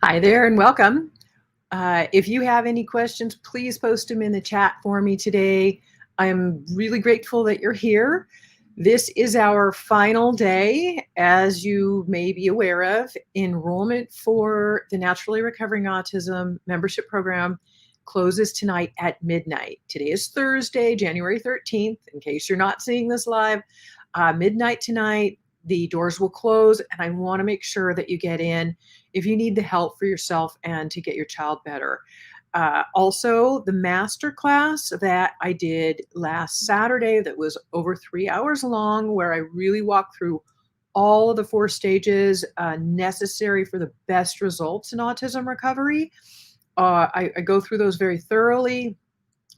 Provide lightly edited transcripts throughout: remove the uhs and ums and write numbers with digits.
Hi there and welcome. If you have any questions, please post them in the chat for me today. I'm really grateful that you're here. This is our final day. As you may be aware of, enrollment for the Naturally Recovering Autism membership program closes tonight at midnight. Today is Thursday, January 13th, in case you're not seeing this live. Midnight tonight, the doors will close, and I want to make sure that you get in if you need the help for yourself and to get your child better. Also, the master class that I did last Saturday that was over 3 hours long, where I really walked through all of the 4 stages necessary for the best results in autism recovery. I go through those very thoroughly,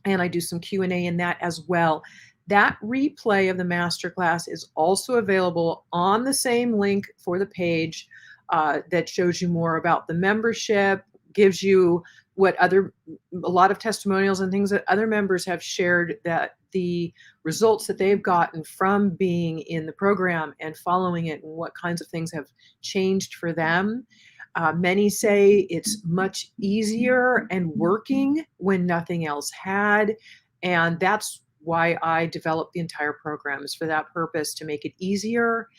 and I do some Q&A in that as well. That replay of the masterclass is also available on the same link for the page that shows you more about the membership, gives you a lot of testimonials and things that other members have shared, that the results that they've gotten from being in the program and following it, and what kinds of things have changed for them. Many say it's much easier and working when nothing else had. And that's why I developed the entire program, is for that purpose, to make it easier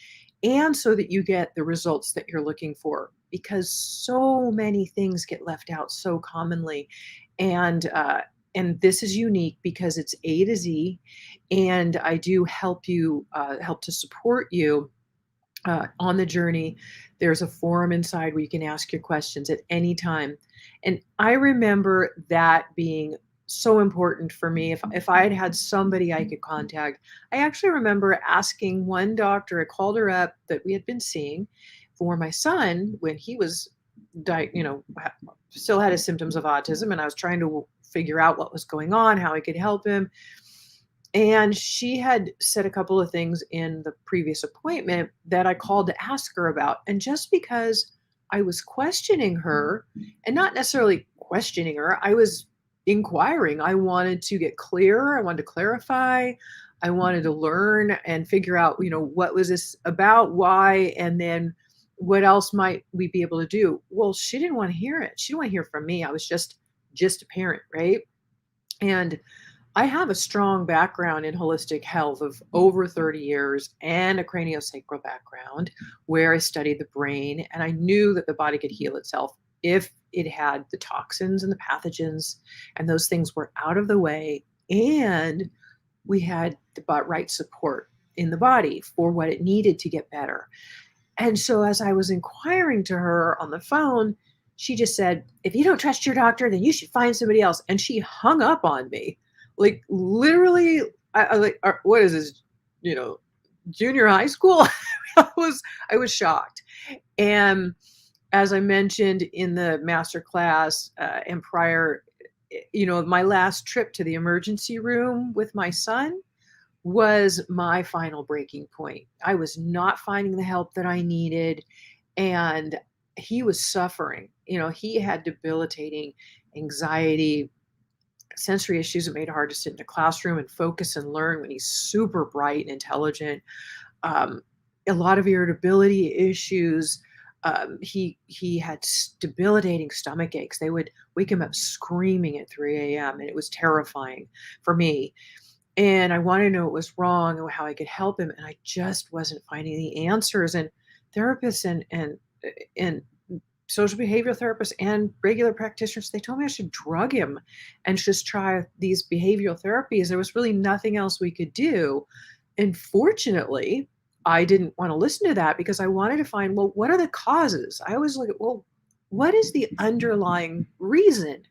and so that you get the results that you're looking for, because so many things get left out so commonly. And this is unique because it's A to Z, and I do help to support you on the journey. There's a forum inside where you can ask your questions at any time. And I remember that being so important for me. If I had had somebody I could contact, I actually remember asking one doctor, I called her up, that we had been seeing for my son when he was, still had his symptoms of autism, and I was trying to figure out what was going on, how I could help him. And she had said a couple of things in the previous appointment that I called to ask her about. And just because I was questioning her, and not necessarily questioning her, I was inquiring. I wanted to get clear. I wanted to clarify. I wanted to learn and figure out, what was this about, why, and then what else might we be able to do? Well, she didn't want to hear it. She didn't want to hear from me. I was just a parent, right? And I have a strong background in holistic health of over 30 years and a craniosacral background where I studied the brain, and I knew that the body could heal itself if it had the toxins and the pathogens, and those things were out of the way, and we had the right support in the body for what it needed to get better. And so as I was inquiring to her on the phone, she just said, "If you don't trust your doctor, then you should find somebody else." And she hung up on me. Like, literally, I like, what is this, junior high school? I was shocked. And as I mentioned in the master class and prior, my last trip to the emergency room with my son was my final breaking point. I was not finding the help that I needed, and he was suffering. He had debilitating anxiety, sensory issues that made it hard to sit in a classroom and focus and learn when he's super bright and intelligent. Um, a lot of irritability issues. He had debilitating stomach aches. They would wake him up screaming at 3 a.m., and it was terrifying for me. And I wanted to know what was wrong and how I could help him, and I just wasn't finding the answers. And therapists and social behavioral therapists and regular practitioners, they told me I should drug him and just try these behavioral therapies. There was really nothing else we could do. And fortunately, I didn't want to listen to that because I wanted to find, well, what are the causes? I always look at, well, what is the underlying reason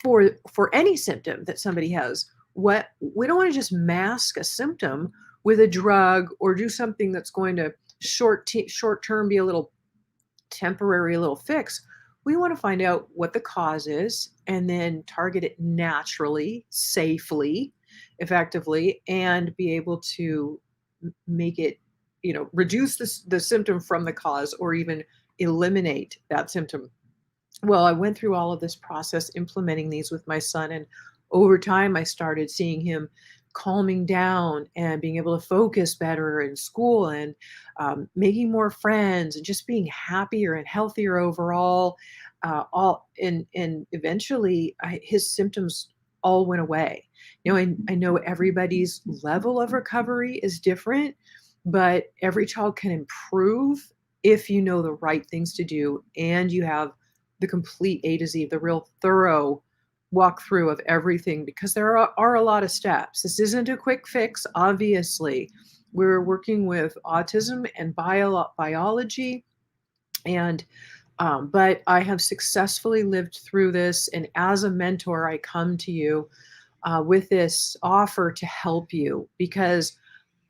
for any symptom that somebody has? What we don't want to just mask a symptom with a drug or do something that's going to short term be a little temporary little fix. We want to find out what the cause is and then target it naturally, safely, effectively, and be able to make it, reduce the symptom from the cause or even eliminate that symptom. Well, I went through all of this process implementing these with my son, and over time I started seeing him calming down and being able to focus better in school and making more friends and just being happier and healthier overall. All and eventually his symptoms all went away. I know everybody's level of recovery is different, but every child can improve if you know the right things to do and you have the complete A to Z, the real thorough walkthrough of everything, because there are a lot of steps. This isn't a quick fix, obviously. We're working with autism and biology, and but I have successfully lived through this. And as a mentor, I come to you with this offer to help you because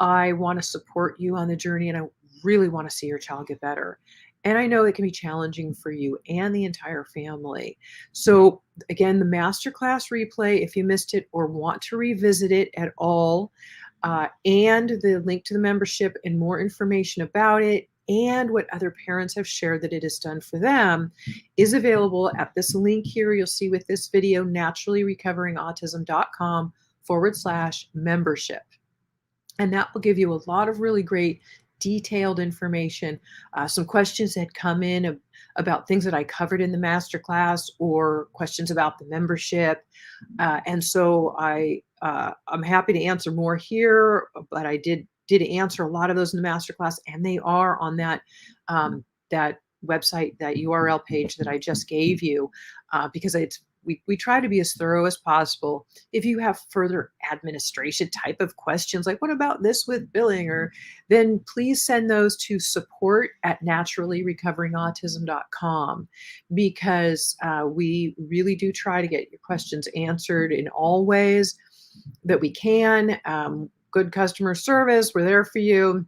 I want to support you on the journey and I really want to see your child get better. And I know it can be challenging for you and the entire family. So, again, the masterclass replay, if you missed it or want to revisit it at all, and the link to the membership and more information about it and what other parents have shared that it has done for them is available at this link here you'll see with this video, naturallyrecoveringautism.com/membership. And that will give you a lot of really great detailed information, some questions that come in about things that I covered in the masterclass or questions about the membership. And so I'm happy to answer more here, but I did answer a lot of those in the masterclass, and they are on that website, that URL page that I just gave you, because we try to be as thorough as possible. If you have further administration type of questions, like what about this with billing, or then please send those to support@naturallyrecoveringautism.com, because we really do try to get your questions answered in all ways that we can. Good customer service, we're there for you.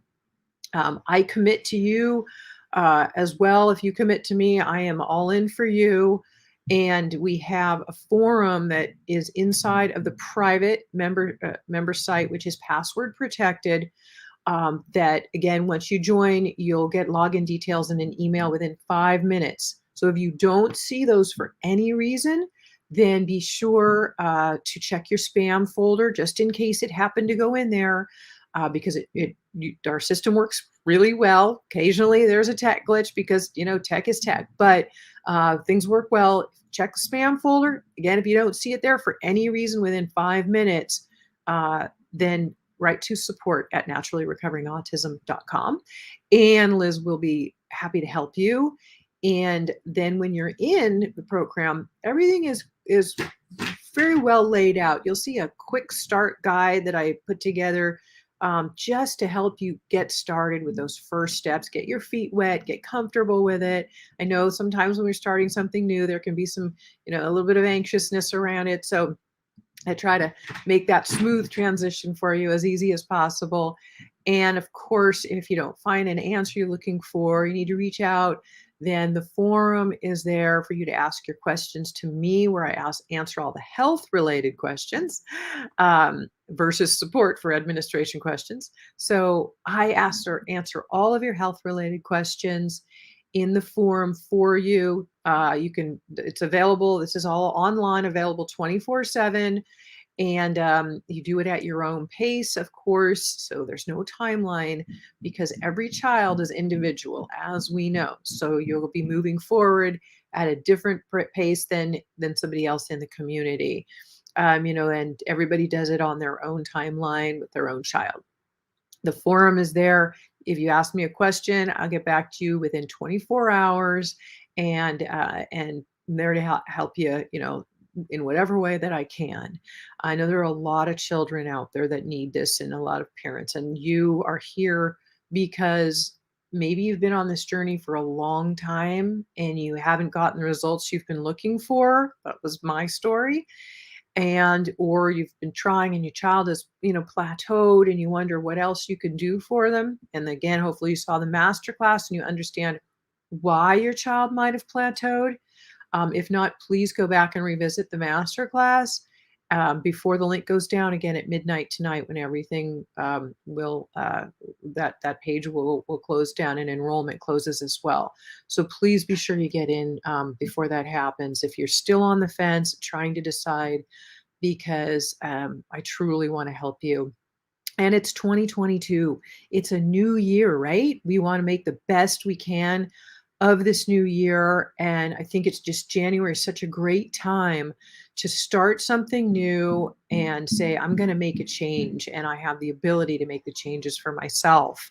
I commit to you as well. If you commit to me, I am all in for you. And we have a forum that is inside of the private member site, which is password protected. That again, once you join, you'll get login details in an email within 5 minutes. So if you don't see those for any reason, then be sure to check your spam folder just in case it happened to go in there, because our system works really well. Occasionally there's a tech glitch because tech is tech, but things work well. Check the spam folder. Again, if you don't see it there for any reason within 5 minutes, then write to support@naturallyrecoveringautism.com, and Liz will be happy to help you. And then when you're in the program, everything is very well laid out. You'll see a quick start guide that I put together just to help you get started with those first steps, get your feet wet, get comfortable with it. I know sometimes when we're starting something new, there can be some, a little bit of anxiousness around it. So I try to make that smooth transition for you as easy as possible. And of course, if you don't find an answer you're looking for, you need to reach out. Then the forum is there for you to ask your questions to me, where I answer all the health-related questions versus support for administration questions. So I answer all of your health-related questions in the forum for you. It's available. This is all online, available 24/7. And you do it at your own pace, of course. So there's no timeline, because every child is individual, as we know. So you'll be moving forward at a different pace than somebody else in the community. And everybody does it on their own timeline with their own child. The forum is there. If you ask me a question, I'll get back to you within 24 hours, and I'm there to help you, in whatever way that I can. I know there are a lot of children out there that need this, and a lot of parents, and you are here because maybe you've been on this journey for a long time and you haven't gotten the results you've been looking for. That was my story. Or you've been trying and your child is, plateaued, and you wonder what else you can do for them. And again, hopefully you saw the masterclass and you understand why your child might have plateaued. If not, please go back and revisit the masterclass before the link goes down again at midnight tonight, when everything that page will close down and enrollment closes as well. So please be sure you get in before that happens. If you're still on the fence, trying to decide, because I truly want to help you. And it's 2022. It's a new year, right? We want to make the best we can of this new year. And I think it's just January is such a great time to start something new and say, I'm going to make a change. And I have the ability to make the changes for myself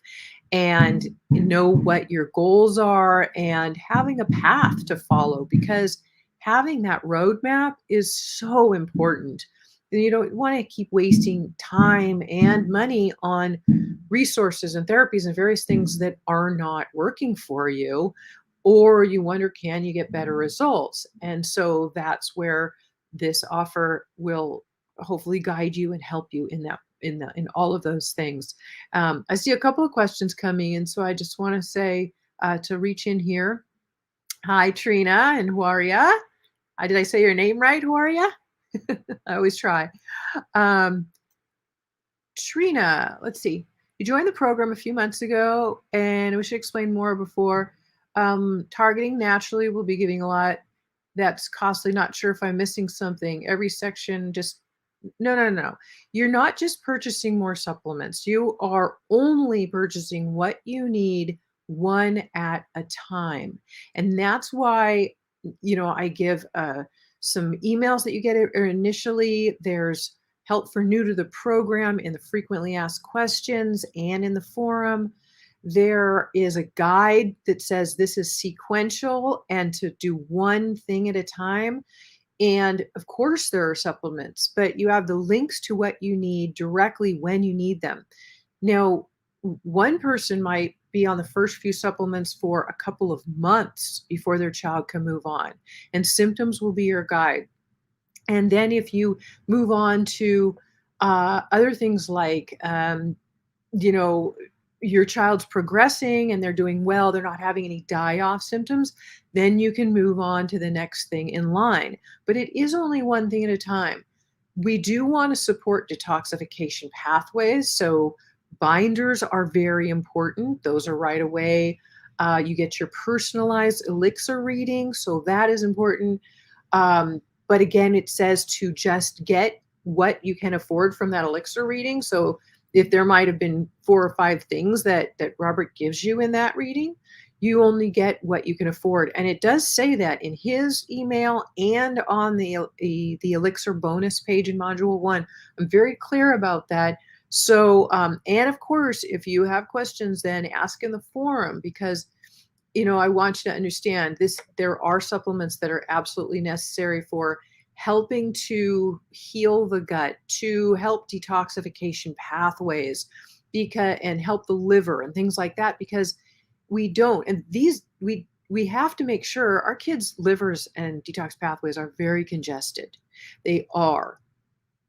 and know what your goals are and having a path to follow, because having that roadmap is so important. You don't want to keep wasting time and money on resources and therapies and various things that are not working for you, or you wonder, can you get better results? And so that's where this offer will hopefully guide you and help you in that, in all of those things. I see a couple of questions coming in, so I just want to say to reach in here. Hi, Trina, and who are ya? Did I say your name right? Who are ya? I always try. Um, Trina, let's see. You joined the program a few months ago, and we should explain more before. Targeting naturally will be giving a lot. That's costly. Not sure if I'm missing something. Every section just no, no, no. You're not just purchasing more supplements. You are only purchasing what you need, one at a time. And that's why, I give some emails that you get initially. There's help for new to the program in the frequently asked questions and in the forum. There is a guide that says this is sequential and to do one thing at a time. And of course, there are supplements, but you have the links to what you need directly when you need them. Now, one person might be on the first few supplements for a couple of months before their child can move on, and symptoms will be your guide. And then if you move on to other things like, you know, your child's progressing and they're doing well, they're not having any die-off symptoms, then you can move on to the next thing in line. But it is only one thing at a time. We do want to support detoxification pathways. So binders are very important. Those are right away. You get your personalized elixir reading. So that is important. But again, it says to just get what you can afford from that elixir reading. So if there might have been 4 or 5 things that Robert gives you in that reading, you only get what you can afford. And it does say that in his email and on the elixir bonus page in module 1. I'm very clear about that. So, and of course, if you have questions, then ask in the forum, because I want you to understand this. There are supplements that are absolutely necessary for helping to heal the gut, to help detoxification pathways, and help the liver and things like that, because we don't. And we have to make sure our kids' livers and detox pathways are very congested. They are.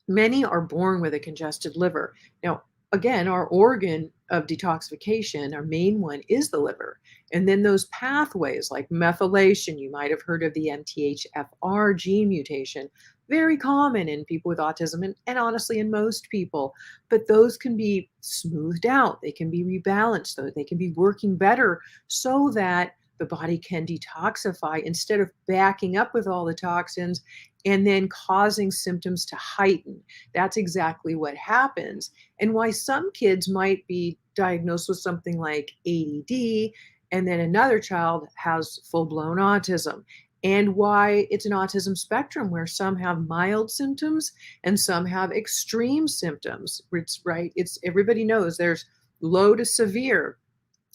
Many are born with a congested liver. Now, again, our organ of detoxification, our main one, is the liver. And then those pathways like methylation, you might have heard of the MTHFR gene mutation, very common in people with autism and honestly in most people. But those can be smoothed out. They can be rebalanced, though. They can be working better so that the body can detoxify instead of backing up with all the toxins and then causing symptoms to heighten. That's exactly what happens, and why some kids might be diagnosed with something like ADD, and then another child has full-blown autism, and why it's an autism spectrum where some have mild symptoms and some have extreme symptoms. It's everybody knows there's low to severe,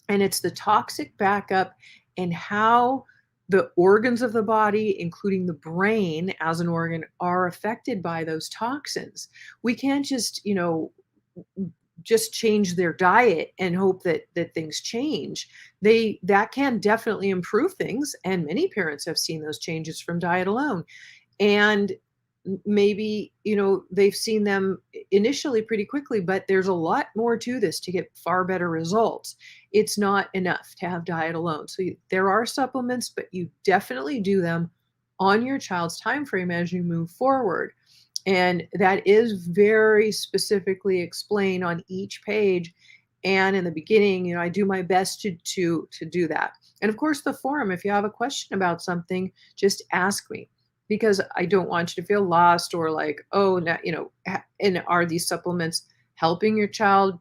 and it's the toxic backup and how the organs of the body, including the brain as an organ, are affected by those toxins. We can't just change their diet and hope that things change. That can definitely improve things, and many parents have seen those changes from diet alone. And maybe they've seen them initially pretty quickly, but there's a lot more to this to get far better results. It's not enough to have diet alone. So there are supplements, but you definitely do them on your child's time frame as you move forward, and that is very specifically explained on each page. And in the beginning, I do my best to do that. And of course, the forum, if you have a question about something, just ask me. because I don't want you to feel lost or like, oh, now, and are these supplements helping your child?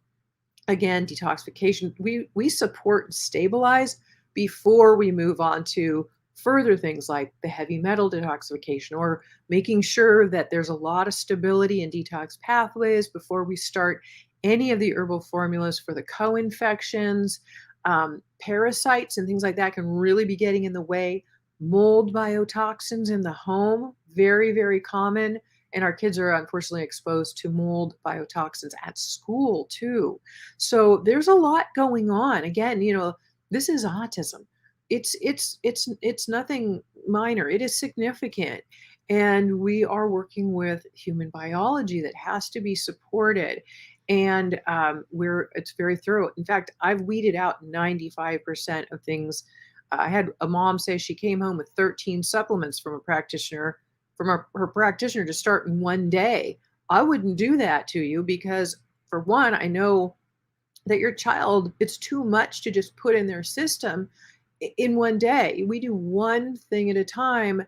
Again, detoxification, we support and stabilize before we move on to further things like the heavy metal detoxification, or making sure that there's a lot of stability in detox pathways before we start any of the herbal formulas for the co-infections. Parasites and things like that can really be getting in the way. Mold biotoxins in the home, very, very common. And our kids are unfortunately exposed to mold biotoxins at school too. So there's a lot going on. Again, this is autism. It's nothing minor. It is significant. And we are working with human biology that has to be supported. And it's very thorough. In fact, I've weeded out 95% of things. I had a mom say she came home with 13 supplements from a practitioner, from her practitioner, to start in one day. I wouldn't do that to you because, for one, I know that your child, it's too much to just put in their system in one day. We do one thing at a time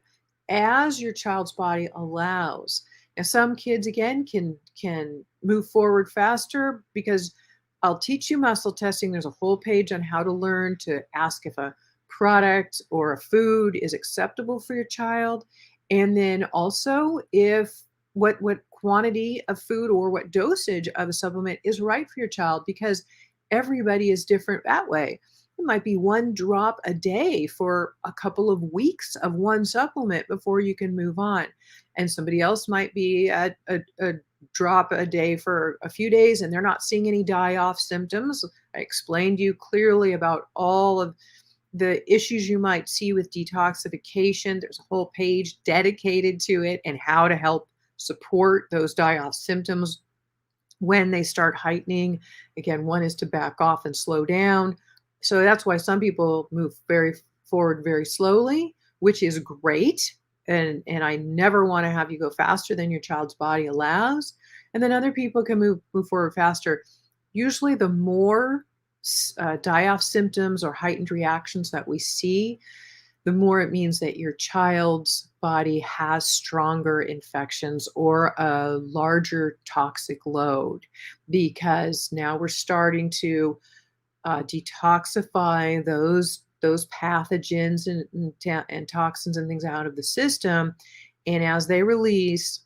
as your child's body allows. Now, some kids again can move forward faster because I'll teach you muscle testing. There's a whole page on how to learn to ask if a product or a food is acceptable for your child. And then also if what quantity of food or what dosage of a supplement is right for your child, because everybody is different that way. It might be one drop a day for a couple of weeks of one supplement before you can move on. And somebody else might be a drop a day for a few days and they're not seeing any die-off symptoms. I explained to you clearly about all of the issues you might see with detoxification. There's a whole page dedicated to it and how to help support those die-off symptoms when they start heightening. Again, one is to back off and slow down. So that's why some people move forward very slowly, which is great. And I never want to have you go faster than your child's body allows. And then other people can move forward faster. Usually the more die-off symptoms or heightened reactions that we see, the more it means that your child's body has stronger infections or a larger toxic load, because now we're starting to detoxify those pathogens and toxins and things out of the system. And as they release,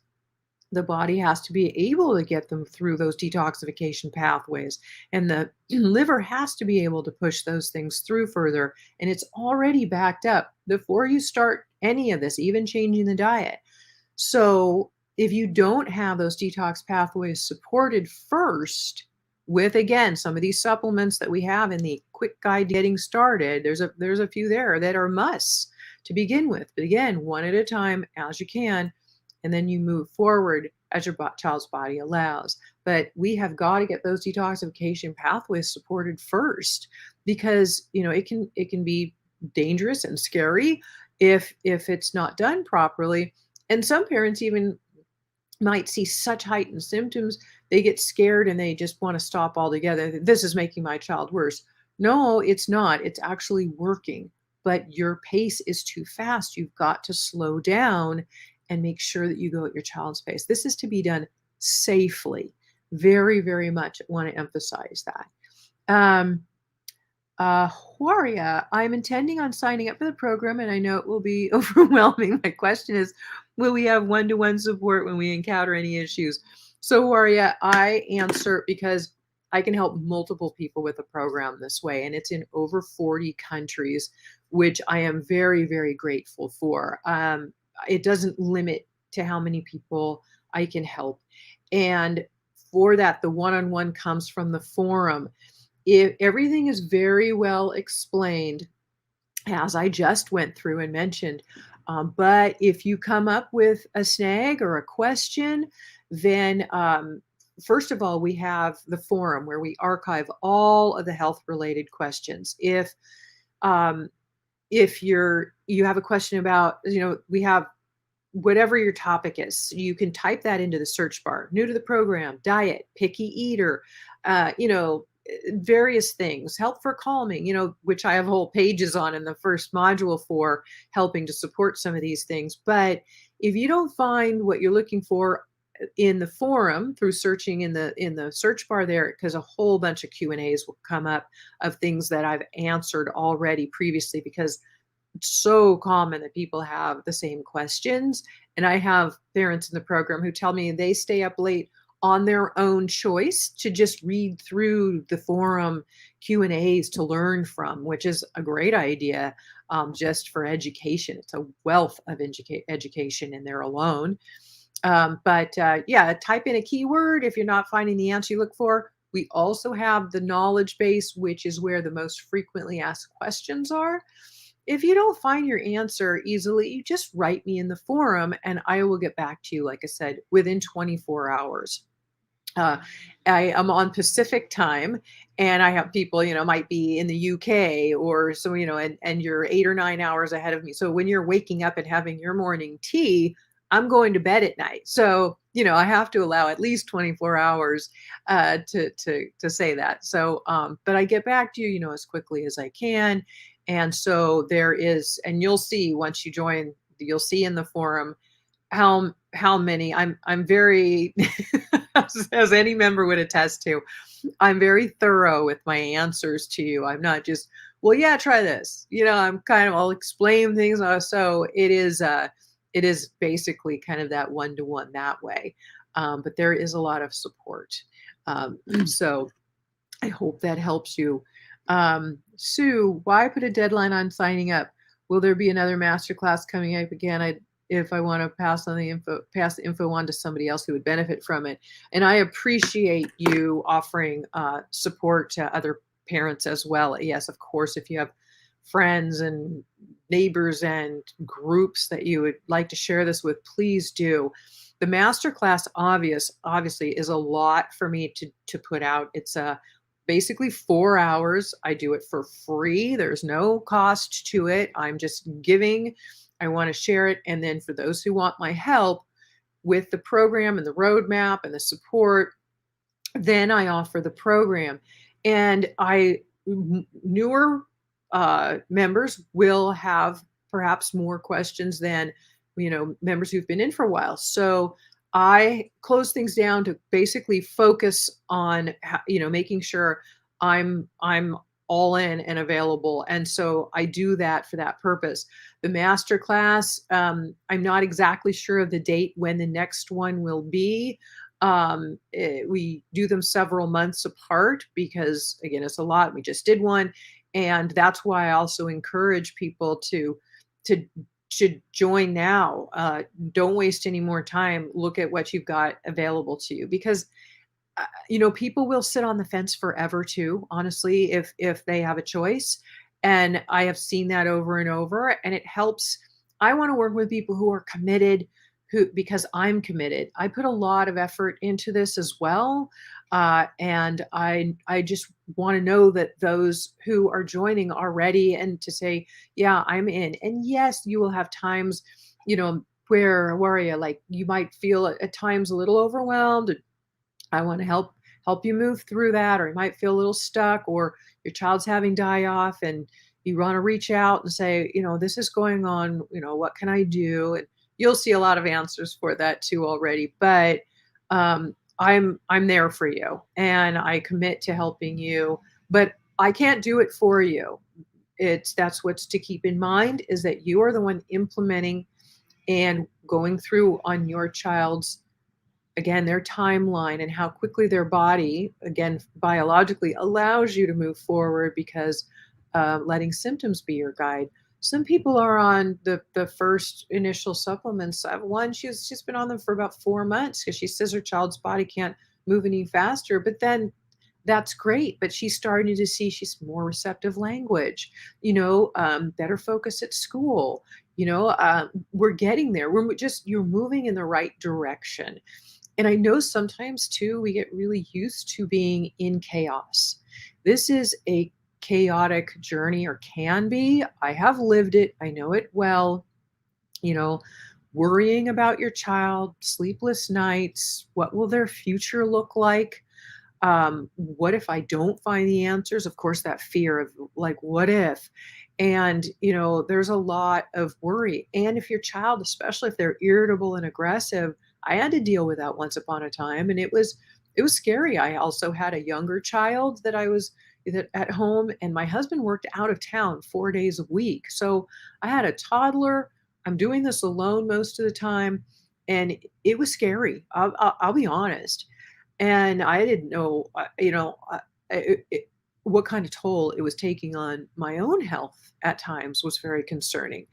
the body has to be able to get them through those detoxification pathways. And the liver has to be able to push those things through further. And it's already backed up before you start any of this, even changing the diet. So if you don't have those detox pathways supported first with, again, some of these supplements that we have in the quick guide to getting started, there's a few there that are musts to begin with. But again, one at a time as you can. And then you move forward as your child's body allows. But we have got to get those detoxification pathways supported first, because it can be dangerous and scary if it's not done properly. And some parents even might see such heightened symptoms, they get scared and they just want to stop altogether. This is making my child worse. No, it's not. It's actually working. But your pace is too fast. You've got to slow down and make sure that you go at your child's pace. This is to be done safely. Very, very much want to emphasize that. Huaria, I'm intending on signing up for the program, and I know it will be overwhelming. My question is, will we have one-to-one support when we encounter any issues? So, Huaria, I answer because I can help multiple people with the program this way, and it's in over 40 countries, which I am very, very grateful for. It doesn't limit to how many people I can help. And for that, the one-on-one comes from the forum. If everything is very well explained, as I just went through and mentioned, but if you come up with a snag or a question, then first of all, we have the forum where we archive all of the health-related questions. If you have a question about, we have whatever your topic is, you can type that into the search bar. New to the program, diet, picky eater, various things, help for calming, which I have whole pages on in the first module for helping to support some of these things. But If you don't find what you're looking for in the forum through searching in the search bar there, because a whole bunch of Q&As will come up of things that I've answered already previously, because it's so common that people have the same questions. And I have parents in the program who tell me they stay up late on their own choice to just read through the forum Q&As to learn from, which is a great idea, just for education. It's a wealth of education in there alone. Yeah, type in a keyword if you're not finding the answer you look for. We also have the knowledge base, which is where the most frequently asked questions are. If you don't find your answer easily, you just write me in the forum and I will get back to you, like I said, within 24 hours. Uh, I am on Pacific time, and I have people, might be in the UK or so, and you're 8 or 9 hours ahead of me. So when you're waking up and having your morning tea, I'm going to bed at night. So, I have to allow at least 24 hours to say that. So, but I get back to you, as quickly as I can. And so there is, and you'll see once you join, you'll see in the forum how many I'm very as any member would attest to, I'm very thorough with my answers to you. I'm not just, well, yeah, try this. I'll explain things. So it is basically kind of that one-to-one that way. But there is a lot of support. So I hope that helps you. Sue, why put a deadline on signing up? Will there be another masterclass coming up again? If I want to pass the info on to somebody else who would benefit from it. And I appreciate you offering support to other parents as well. Yes, of course, if you have friends and neighbors and groups that you would like to share this with, please do. The masterclass obviously is a lot for me to put out. It's basically 4 hours. I do it for free. There's no cost to it. I'm just giving. I want to share it. And then for those who want my help with the program and the roadmap and the support, then I offer the program. And newer members will have perhaps more questions than, members who've been in for a while. So I close things down to basically focus on, making sure I'm all in and available. And so I do that for that purpose. The masterclass, I'm not exactly sure of the date when the next one will be. We do them several months apart because, again, it's a lot. We just did one. And that's why I also encourage people to join now. Don't waste any more time. Look at what you've got available to you, because people will sit on the fence forever too, honestly, if they have a choice. And I have seen that over and over, and it helps. I want to work with people who are committed, because I'm committed. I put a lot of effort into this as well. And I just want to know that those who are joining are ready, and to say, yeah, I'm in. And yes, you will have times, where are you? Like, you might feel at times a little overwhelmed. I want to help you move through that, or you might feel a little stuck, or your child's having die off and you want to reach out and say, this is going on, what can I do? And you'll see a lot of answers for that too already. But I'm there for you, and I commit to helping you, but I can't do it for you. That's what's to keep in mind, is that you are the one implementing and going through on your child's, again, their timeline and how quickly their body, again, biologically allows you to move forward, because letting symptoms be your guide. Some people are on the first initial supplements. I have one, she's been on them for about 4 months because she says her child's body can't move any faster. But then that's great. But she's starting to see she's more receptive language, better focus at school. We're getting there. You're moving in the right direction. And I know sometimes too, we get really used to being in chaos. This is a chaotic journey, or can be. I have lived it. I know it well. Worrying about your child, sleepless nights, what will their future look like? What if I don't find the answers? Of course, that fear of, like, what if? And, there's a lot of worry. And if your child, especially if they're irritable and aggressive, I had to deal with that once upon a time, and it was scary. I also had a younger child that at home, and my husband worked out of town 4 days a week. So I had a toddler. I'm doing this alone most of the time, and it was scary. I'll be honest. And I didn't know, what kind of toll it was taking on my own health at times was very concerning.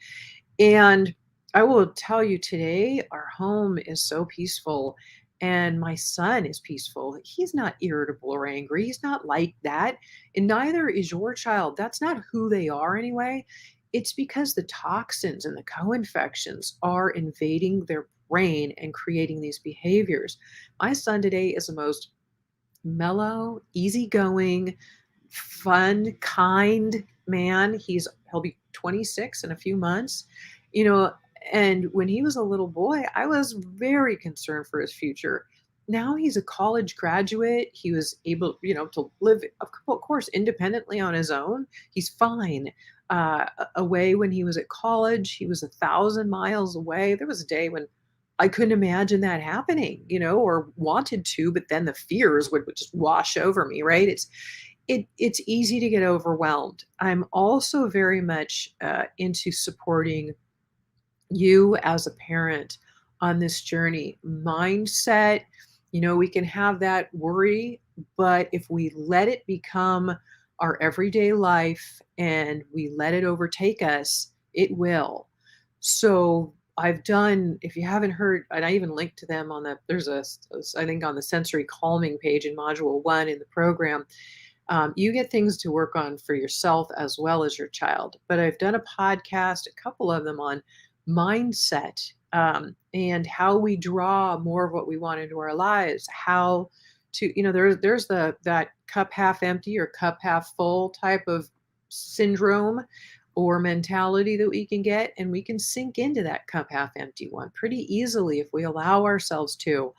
And I will tell you today, our home is so peaceful, and my son is peaceful. He's not irritable or angry. He's not like that. And neither is your child. That's not who they are anyway. It's because the toxins and the co-infections are invading their brain and creating these behaviors. My son today is the most mellow, easygoing, fun, kind man. He'll be 26 in a few months. You know, and when he was a little boy, I was very concerned for his future. Now he's a college graduate. He was able, to live, of course, independently on his own. He's fine. Away when he was at college, he was 1,000 miles away. There was a day when I couldn't imagine that happening, or wanted to, but then the fears would just wash over me, right? It's easy to get overwhelmed. I'm also very much into supporting you as a parent on this journey. Mindset, we can have that worry, but if we let it become our everyday life and we let it overtake us, it will. So I've done, if you haven't heard, and I even linked to them there's I think on the sensory calming page in module 1 in the program. You get things to work on for yourself as well as your child. But I've done a podcast, a couple of them on mindset, and how we draw more of what we want into our lives. How to, there's that cup half empty or cup half full type of syndrome or mentality that we can get, and we can sink into that cup half empty one pretty easily if we allow ourselves to.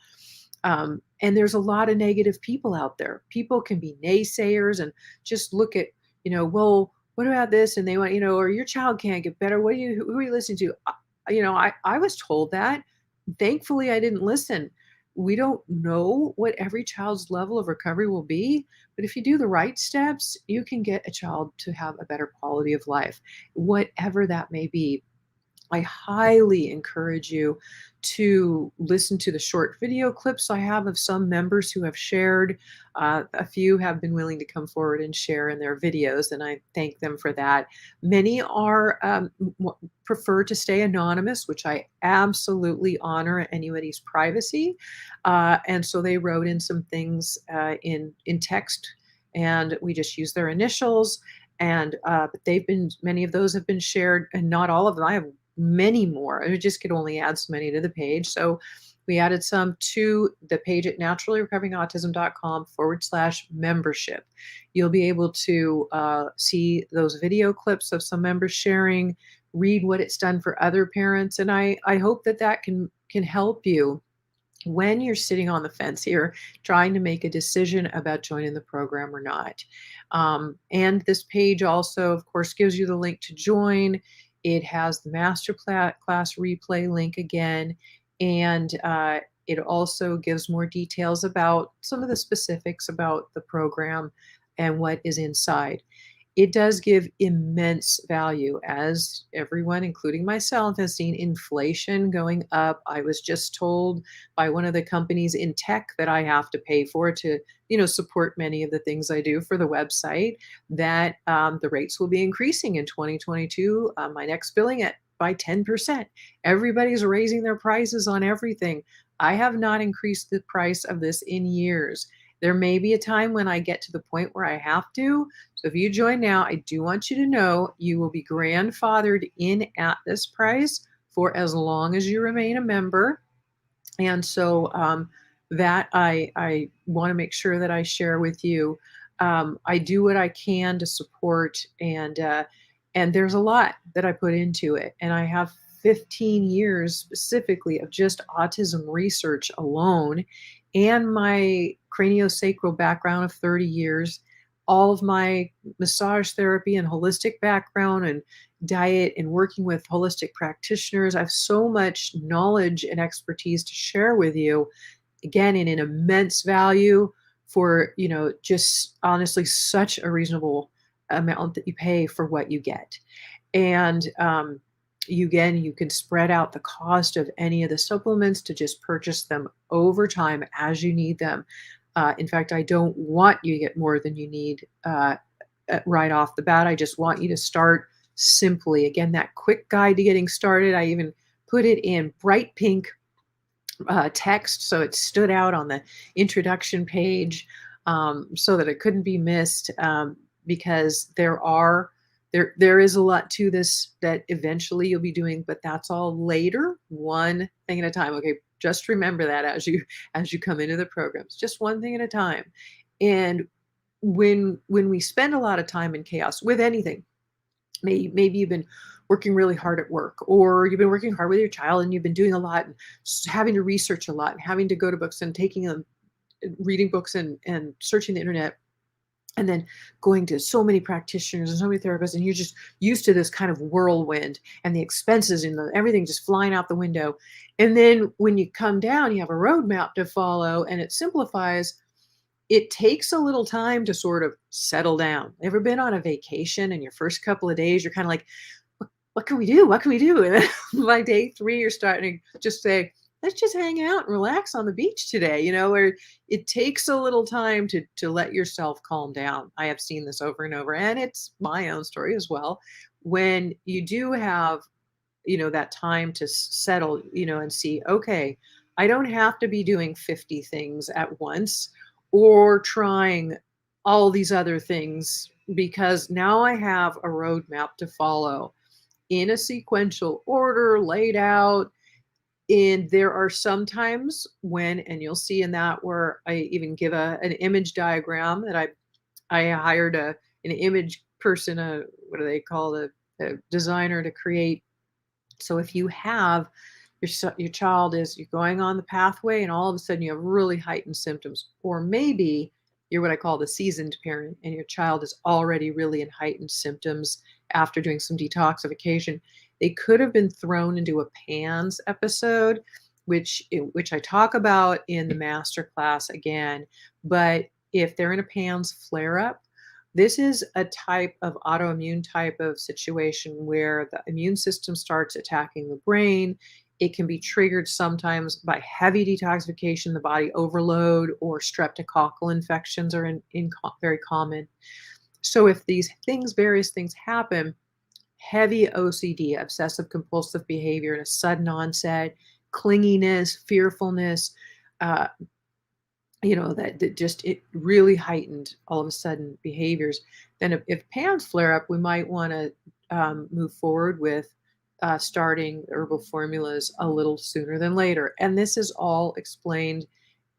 And there's a lot of negative people out there. People can be naysayers and just look at, well, what about this? And they want, or your child can't get better. Who are you listening to? I was told that. Thankfully, I didn't listen. We don't know what every child's level of recovery will be, but if you do the right steps, you can get a child to have a better quality of life, whatever that may be. I highly encourage you to listen to the short video clips I have of some members who have shared. A few have been willing to come forward and share in their videos, and I thank them for that. Many are prefer to stay anonymous, which I absolutely honor anybody's privacy. And so they wrote in some things in text, and we just use their initials. And but many of those have been shared, and not all of them. I have many more. I just could only add so many to the page. So we added some to the page at naturallyrecoveringautism.com/membership. You'll be able to see those video clips of some members sharing, read what it's done for other parents. And I hope that can help you when you're sitting on the fence here, trying to make a decision about joining the program or not. And this page also, of course, gives you the link to join. It has the master class replay link again, and it also gives more details about some of the specifics about the program and what is inside. It does give immense value, as everyone, including myself, has seen inflation going up. I was just told by one of the companies in tech that I have to pay for to, support many of the things I do for the website, that the rates will be increasing in 2022. My next billing by 10%. Everybody's raising their prices on everything. I have not increased the price of this in years. There may be a time when I get to the point where I have to. So if you join now, I do want you to know you will be grandfathered in at this price for as long as you remain a member. And so that I want to make sure that I share with you. I do what I can to support, and there's a lot that I put into it. And I have 15 years specifically of just autism research alone, and my craniosacral background of 30 years. all of my massage therapy and holistic background and diet and working with holistic practitioners. I have so much knowledge and expertise to share with you, again, in an immense value for, just honestly such a reasonable amount that you pay for what you get. And you can spread out the cost of any of the supplements to just purchase them over time as you need them. In fact, I don't want you to get more than you need right off the bat. I just want you to start simply. Again, that quick guide to getting started, I even put it in bright pink text so it stood out on the introduction page, so that it couldn't be missed, because there is a lot to this that eventually you'll be doing, but that's all later, one thing at a time. Okay, just remember that as you come into the programs, just one thing at a time. And when we spend a lot of time in chaos with anything, maybe you've been working really hard at work, or you've been working hard with your child and you've been doing a lot and having to research a lot and having to go to books and taking them, reading books and searching the internet, and then going to so many practitioners and so many therapists, and you're just used to this kind of whirlwind and the expenses and everything just flying out the window. And then when you come down, you have a roadmap to follow and it simplifies. It takes a little time to sort of settle down. Ever been on a vacation and your first couple of days, you're kind of like, what can we do? What can we do? And then by day 3, you're starting to just say, let's just hang out and relax on the beach today, where it takes a little time to let yourself calm down. I have seen this over and over, and it's my own story as well. When you do have, that time to settle, and see, okay, I don't have to be doing 50 things at once or trying all these other things, because now I have a roadmap to follow in a sequential order laid out. And there are some times when, and you'll see in that, where I even give an image diagram that I hired an image person, what do they call a designer, to create. So if you have your child you're going on the pathway and all of a sudden you have really heightened symptoms, or maybe you're what I call the seasoned parent and your child is already really in heightened symptoms after doing some detoxification, they could have been thrown into a PANS episode, which I talk about in the master class again. But if they're in a PANS flare up, this is a type of autoimmune type of situation where the immune system starts attacking the brain. It can be triggered sometimes by heavy detoxification, the body overload, or streptococcal infections are very common. So if various things happen, heavy OCD, obsessive compulsive behavior, and a sudden onset, clinginess, fearfulness, uh, that just, it really heightened all of a sudden behaviors. Then if PANS flare up, we might want to move forward with starting herbal formulas a little sooner than later. And this is all explained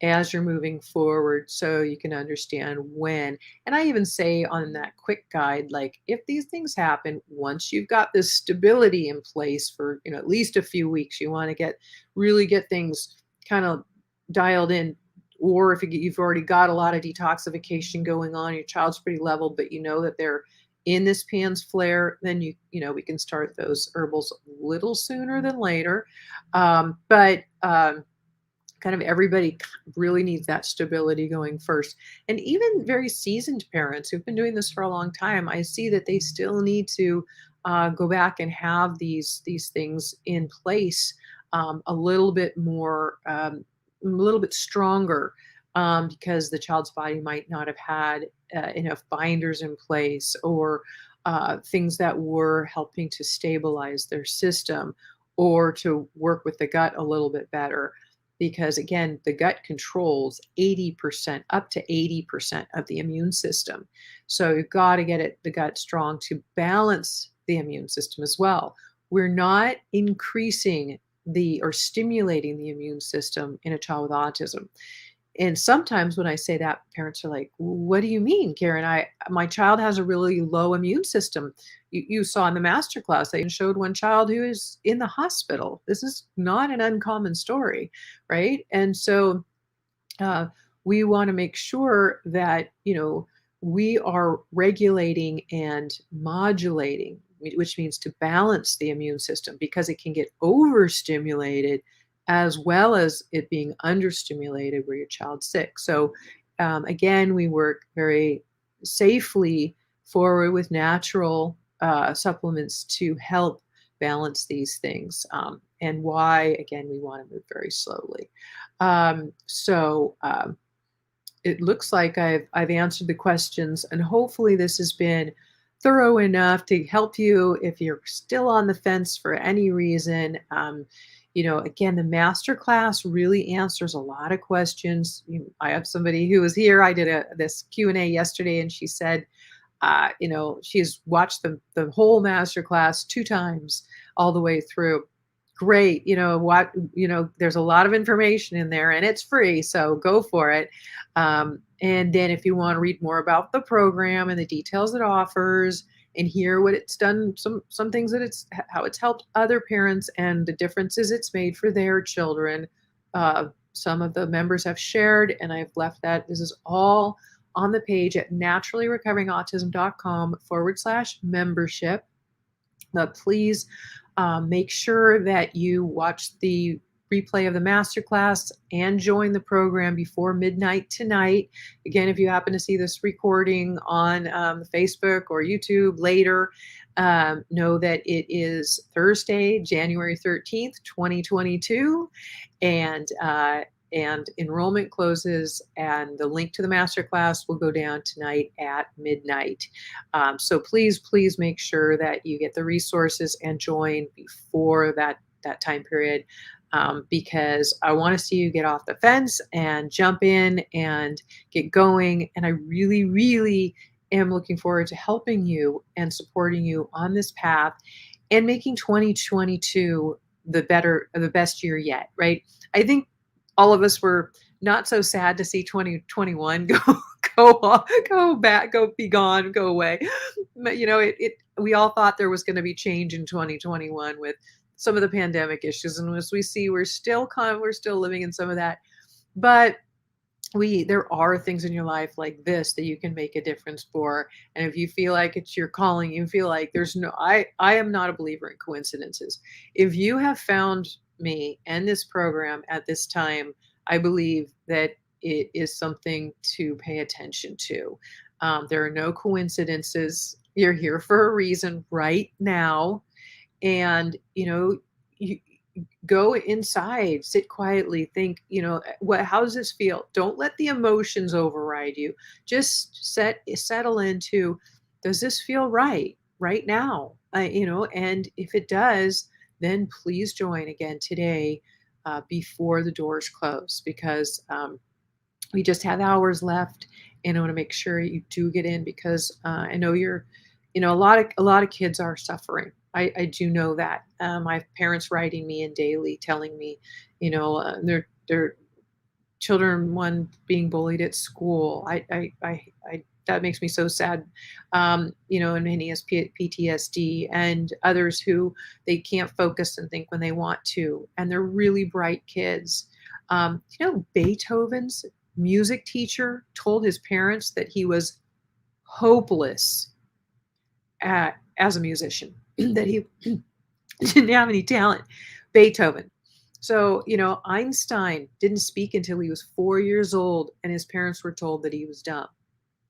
as you're moving forward so you can understand when. And I even say on that quick guide, like, if these things happen, once you've got this stability in place for, at least a few weeks, you want to really get things kind of dialed in. Or if you've already got a lot of detoxification going on, your child's pretty leveled, but you know that they're in this PANS flare, then we can start those herbals a little sooner than later. But kind of everybody really needs that stability going first. And even very seasoned parents who've been doing this for a long time, I see that they still need to go back and have these things in place a little bit more, a little bit stronger, because the child's body might not have had enough binders in place, or things that were helping to stabilize their system, or to work with the gut a little bit better. Because again, the gut controls 80%, up to 80% of the immune system. So you've got to get the gut strong to balance the immune system as well. We're not increasing or stimulating the immune system in a child with autism. And sometimes when I say that, parents are like, what do you mean, Karen? My child has a really low immune system. You saw in the master class, they showed one child who is in the hospital. This is not an uncommon story, right? And so we want to make sure that, we are regulating and modulating, which means to balance the immune system because it can get overstimulated as well as it being understimulated where your child's sick. So, again, we work very safely forward with natural supplements to help balance these things. And why, again, we want to move very slowly. It looks like I've answered the questions, and hopefully this has been thorough enough to help you if you're still on the fence for any reason. Again, the master class really answers a lot of questions. I have somebody who was here. I did this Q&A yesterday, and she said, she's watched the whole master class 2 times all the way through. Great. There's a lot of information in there and it's free, so go for it. And then if you want to read more about the program and the details it offers and hear what it's done, some things how it's helped other parents and the differences it's made for their children. Some of the members have shared, and I've left that. This is all on the page at naturallyrecoveringautism.com/membership. Please make sure that you watch the replay of the masterclass and join the program before midnight tonight. Again, if you happen to see this recording on Facebook or YouTube later, know that it is Thursday, January 13th, 2022, and enrollment closes, and the link to the masterclass will go down tonight at midnight. So please make sure that you get the resources and join before that time period, because I want to see you get off the fence and jump in and get going. And I really, really am looking forward to helping you and supporting you on this path and making 2022 the best year yet, right? I think all of us were not so sad to see 2021 go be gone, go away. But we all thought there was going to be change in 2021 with some of the pandemic issues, and as we see, we're still living in some of that. But there are things in your life like this that you can make a difference for. And if you feel like it's your calling, you feel like I am not a believer in coincidences. If you have found me and this program at this time, I believe that it is something to pay attention to. There are no coincidences. You're here for a reason right now. And, you go inside, sit quietly, think, how does this feel? Don't let the emotions override you. Just settle into, does this feel right now? And if it does, then please join again today before the doors close, because we just have hours left, and I want to make sure you do get in, because I know a lot of kids are suffering. I do know that. I have parents writing me in daily, telling me, their children, one being bullied at school. That makes me so sad. And many has PTSD, and others who they can't focus and think when they want to, and they're really bright kids. Beethoven's music teacher told his parents that he was hopeless as a musician, that he didn't have any talent. Beethoven. So, Einstein didn't speak until he was 4 years old, and his parents were told that he was dumb.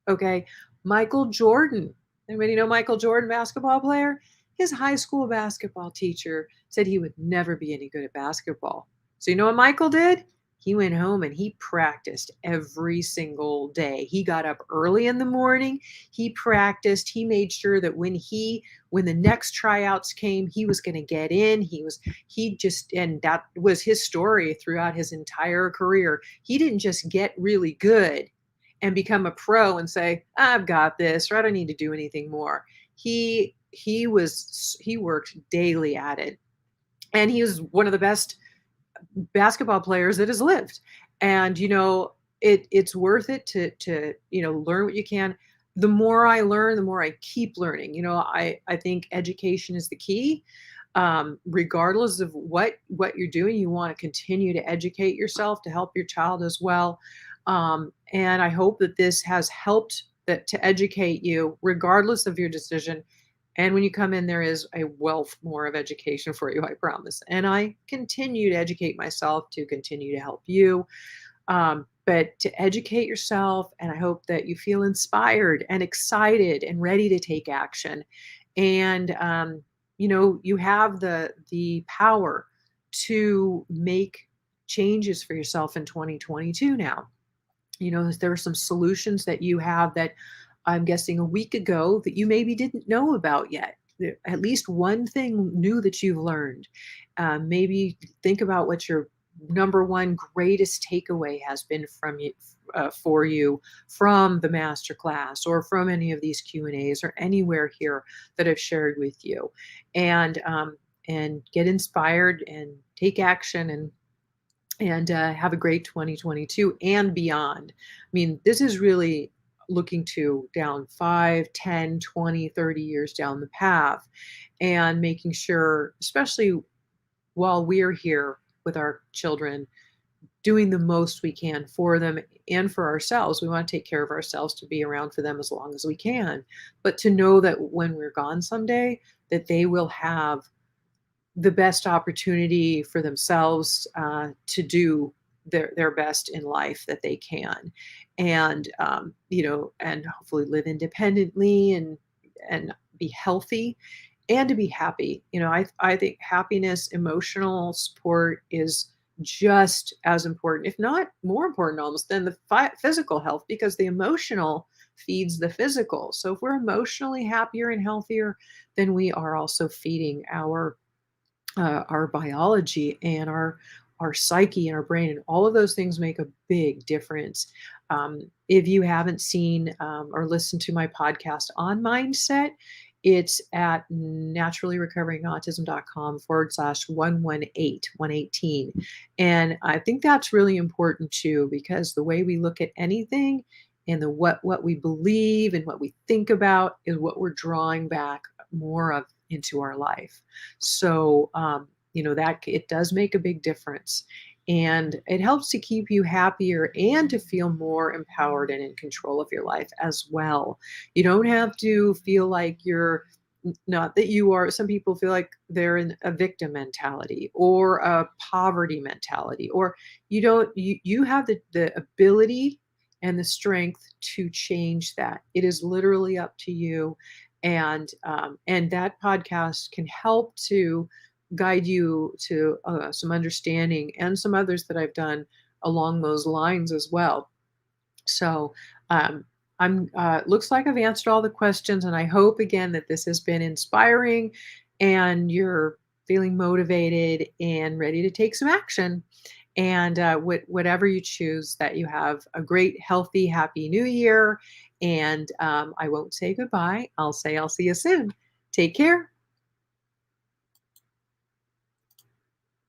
Okay. Michael Jordan. Anybody know Michael Jordan, basketball player? His high school basketball teacher said he would never be any good at basketball. So you know what Michael did? He went home and he practiced every single day. He got up early in the morning. He practiced. He made sure that when the next tryouts came, he was going to get in. And that was his story throughout his entire career. He didn't just get really good and become a pro and say, I've got this, or I don't need to do anything more. He worked daily at it. And he was one of the best basketball players that has lived. And, it's worth it to learn what you can. The more I learn, the more I keep learning. I think education is the key. Regardless of what you're doing, you want to continue to educate yourself to help your child as well. And I hope that this has helped that to educate you regardless of your decision. And when you come in, there is a wealth more of education for you, I promise. And I continue to educate myself to continue to help you. But to educate yourself, and I hope that you feel inspired and excited and ready to take action. And you have the power to make changes for yourself in 2022 now. There are some solutions that you have that I'm guessing a week ago that you maybe didn't know about yet. At least one thing new that you've learned. Maybe think about what your number one greatest takeaway has been from you, for you, from the master class or from any of these Q&As or anywhere here that I've shared with you, and get inspired and take action and have a great 2022 and beyond. I mean, this is really looking to down 5, 10, 20, 30 years down the path, and making sure, especially while we're here with our children, doing the most we can for them and for ourselves. We want to take care of ourselves to be around for them as long as we can, but to know that when we're gone someday, that they will have the best opportunity for themselves to do their best in life that they can, and and hopefully live independently and be healthy and to be happy. I think happiness, emotional support is just as important, if not more important almost, than the physical health, because the emotional feeds the physical. So if we're emotionally happier and healthier, then we are also feeding our biology and our psyche and our brain, and all of those things make a big difference. If you haven't seen or listened to my podcast on mindset, it's at naturallyrecoveringautism.com/118. And I think that's really important too, because the way we look at anything and what we believe and what we think about is what we're drawing back more of into our life. So, that it does make a big difference, and it helps to keep you happier and to feel more empowered and in control of your life as well. You don't have to feel like you're not that you are. Some people feel like they're in a victim mentality or a poverty mentality, or you have the ability and the strength to change that. It is literally up to you. And that podcast can help to guide you to some understanding, and some others that I've done along those lines as well. So I'm looks like I've answered all the questions, and I hope again that this has been inspiring and you're feeling motivated and ready to take some action. And whatever you choose, that you have a great, healthy, happy new year. And I won't say goodbye. I'll say I'll see you soon. Take care.